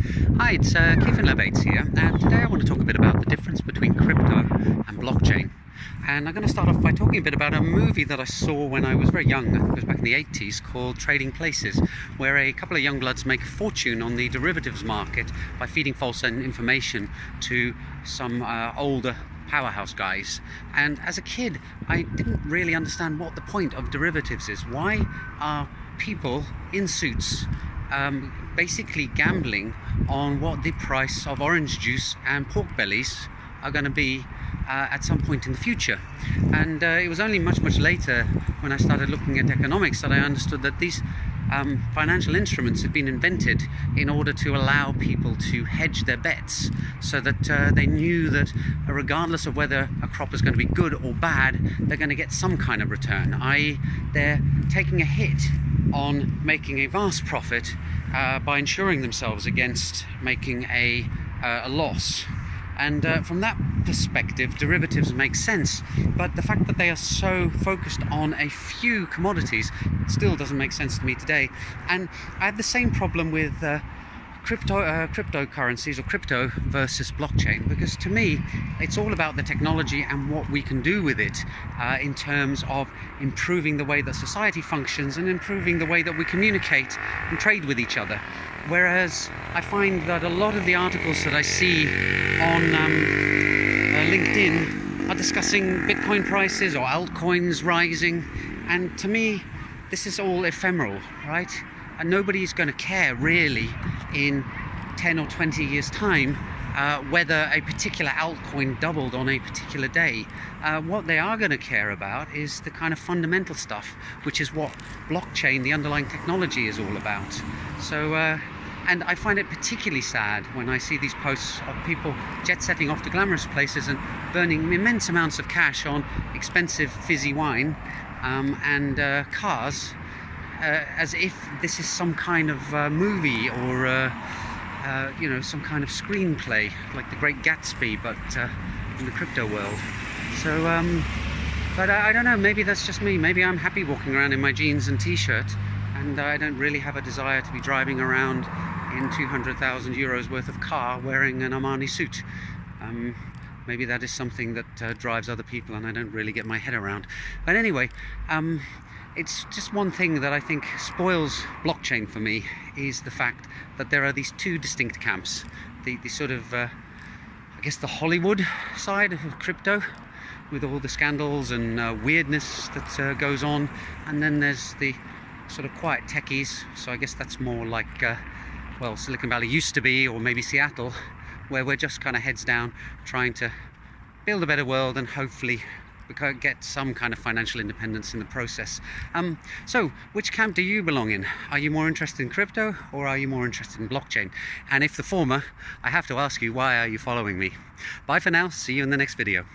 Hi, it's Kevin Levates here, and today I want to talk a bit about the difference between crypto and blockchain. And I'm going to start off by talking a bit about a movie that I saw when I was very young. It was back in the 80s, called Trading Places, where a couple of young bloods make a fortune on the derivatives market by feeding false information to some older powerhouse guys. And as a kid, I didn't really understand what the point of derivatives is. Why are people in suits basically gambling on what the price of orange juice and pork bellies are going to be at some point in the future? And it was only much later, when I started looking at economics, that I understood that these financial instruments had been invented in order to allow people to hedge their bets, so that they knew that regardless of whether a crop is going to be good or bad, they're going to get some kind of return, i.e. they're taking a hit on making a vast profit by insuring themselves against making a loss. And from that perspective, derivatives make sense, but the fact that they are so focused on a few commodities still doesn't make sense to me today. And I had the same problem with cryptocurrencies, or crypto versus blockchain, because to me it's all about the technology and what we can do with it in terms of improving the way that society functions and improving the way that we communicate and trade with each other. Whereas I find that a lot of the articles that I see on LinkedIn are discussing Bitcoin prices or altcoins rising, and to me this is all ephemeral, right? And nobody's going to care really in 10 or 20 years time whether a particular altcoin doubled on a particular day. What they are going to care about is the kind of fundamental stuff, which is what blockchain, the underlying technology, is all about. So and I find it particularly sad when I see these posts of people jet-setting off to glamorous places and burning immense amounts of cash on expensive fizzy wine and cars, as if this is some kind of movie or you know, some kind of screenplay like The Great Gatsby, but in the crypto world. So but I don't know, maybe that's just me. Maybe I'm happy walking around in my jeans and t-shirt, and I don't really have a desire to be driving around in 200,000 euros worth of car wearing an Armani suit. Maybe that is something that drives other people and I don't really get my head around. But anyway, it's just one thing that I think spoils blockchain for me, is the fact that there are these two distinct camps. The sort of, I guess, the Hollywood side of crypto, with all the scandals and weirdness that goes on, and then there's the sort of quiet techies. So I guess that's more like, well, Silicon Valley used to be, or maybe Seattle, where we're just kind of heads down trying to build a better world and hopefully get some kind of financial independence in the process. So which camp do you belong in? Are you more interested in crypto, or are you more interested in blockchain? And if the former, I have to ask you, why are you following me? Bye for now, see you in the next video.